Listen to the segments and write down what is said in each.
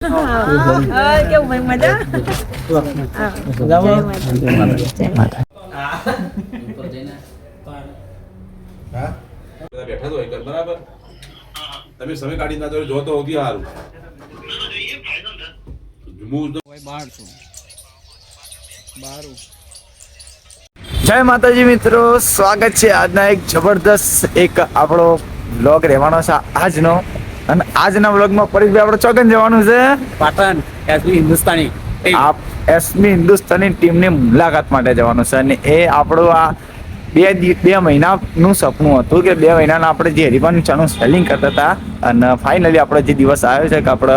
કેવું ભાઈ મજા? બેઠા તો હોય બરાબર. તમે સમય કાઢી ના જો તો હોગી હારું. જય માતાજી મિત્રો, સ્વાગત છે આજના એક જબરદસ્ત એક આપણો વ્લોગ રહેવાનો છે આજનો. અને આજના વ્લોગમાં પરેશભાઈ આપણે ચોકન જવાનું છે પાટણ એસબી હિન્દુસ્તાની એસબી હિન્દુસ્તાની ટીમની મુલાકાત માટે જવાનું છે. અને એ આપણું આ બે મહિનાનું સપનું હતું કે 2 મહિનાના આપણે જે હરીફાનું ચાનું સેલિંગ કરતા હતા. અને ફાઇનલી આપણે જે દિવસ આવ્યો છે કે આપણે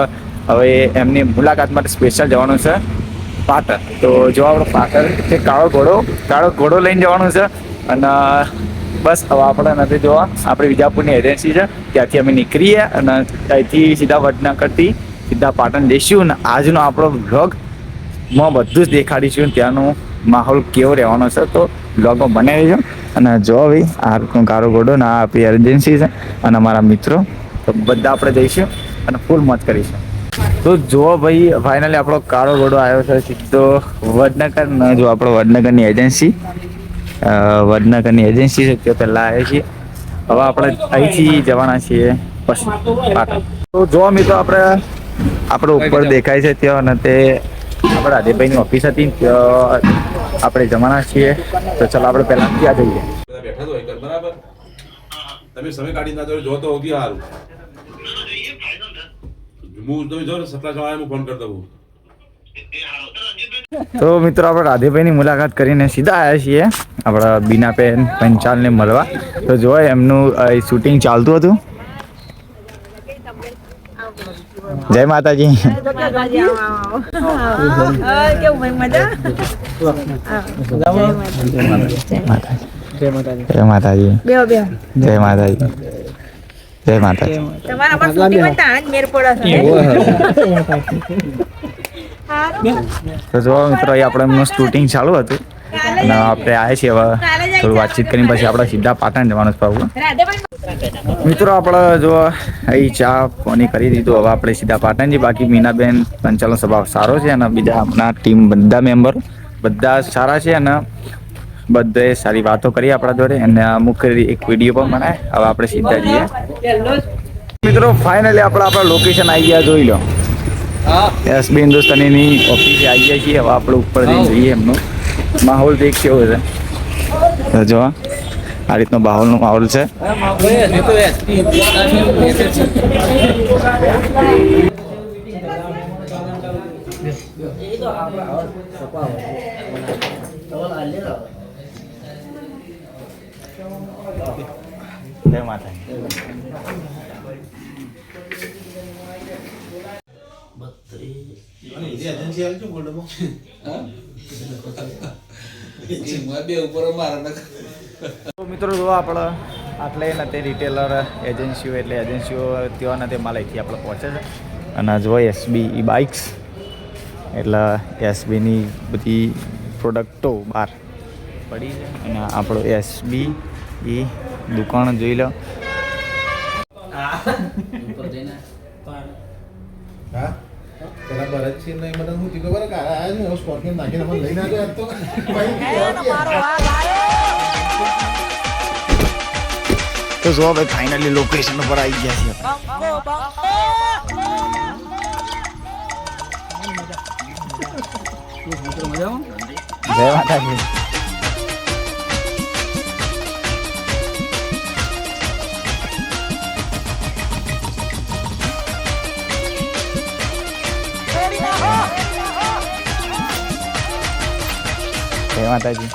હવે એમની મુલાકાત માટે સ્પેશિયલ જવાનું છે પાટણ. તો જો આપણે પાટણ તે કાળો ઘોડો લઈને જવાનું છે. અને બસ હવે આપણે નથી જોવા, આપણે વિજાપુરની એજન્સી છે ત્યાંથી અમે નીકળીએ અને ત્યાંથી સીધા વડનગરથી સીધા પાટણ જઈશું. અને આજનો આપણો વ્લોગમાં બધું જ દેખાડીશું ત્યાંનું માહોલ કેવો રહેવાનો છે. તો વ્લોગમાં બનાવી રહેજો. અને જો ભાઈ આ કાળો ઘોડો ને આ આપણી એજન્સી છે અને અમારા મિત્રો, તો બધા આપણે જઈશું અને ફૂલ મોજ કરીશું. તો જો ભાઈ ફાઇનલી આપણો કાળો ઘોડો આવ્યો છે સીધો વડનગર. ને જો આપણો વડનગરની એજન્સી છે તે પહેલાં આવ્યા છીએ. હવે આપણે અહીંથી જવાના છીએ પછી પાટણ. તો જો મિત્રો આપણે ઉપર દેખાય છે ત્યાં અને તે આપણે રાધેભાઈની ઓફિસ હતી ત્યાં આપણે જવાના છીએ. તો ચાલો આપણે પહેલા ત્યાં જઈએ. બેઠા તો હોય બરાબર. તમે સમય કાઢી ના જો તો હોગી હારું. હું તમે જો સપના જવા હું ફોન કરી દઉં. તો મિત્રો આપણે રાધેભાઈની મુલાકાત કરીને સીધા આવ્યા છીએ આપણા બીનાબેન પંચાલને મળવા. તો જો એમનું શૂટિંગ ચાલતું હતું. જય માતાજી. કેવું ભાઈ મજા? જય માતાજી. બે જય માતાજી. જય માતાજી. તમારા પર શૂટિંગ હતા આજ મેર પડ્યો છે. તો જો મિત્રો અહીં આપણે એમનું શૂટિંગ ચાલુ હતું અને આપણે આવ્યા છીએ. હવે થોડું વાતચીત કરીને પછી આપણે સીધા પાટણ જવાનું છે. મિત્રો આપણે જો અહીં ચા પાણી કરી દીધું. હવે આપણે સીધા પાટણ જઈએ. બાકી મીનાબેન પંચાલનો સ્વભાવ સારો છે અને બીજા આપણા ટીમ બધા મેમ્બર બધા સારા છે અને બધે સારી વાતો કરી આપણા જોડે અને અમુક એક વિડીયો પણ બનાવે. હવે આપણે સીધા જઈએ. મિત્રો ફાઇનલી આપણા લોકેશન આવી ગયા, જોઈ લો. એસબી હિન્દુસ્તાનીની ઓફિસે આવી ગયા છીએ. હવે આપણે ઉપર જઈને જોઈએ એમનો માહોલ દેખ કેવો છે. જો આ રીતનો માહોલ છે. જય માતા. મિત્રો જો આપણે આટલે ને તે રિટેલર એજન્સીઓ એટલે એજન્સીઓ ત્યાં તે માલ અહીંથી આપણે પહોંચે છે. અને જો એસબી બાઇક્સ એટલે એસબીની બધી પ્રોડક્ટો બહાર પડી છે. અને આપણો એસબી દુકાન જોઈ લો. તો જો ભાઈ ફાઇનલી લોકેશન ઉપર આવી ગયા છે. જય માતાજી. જય માતાજી.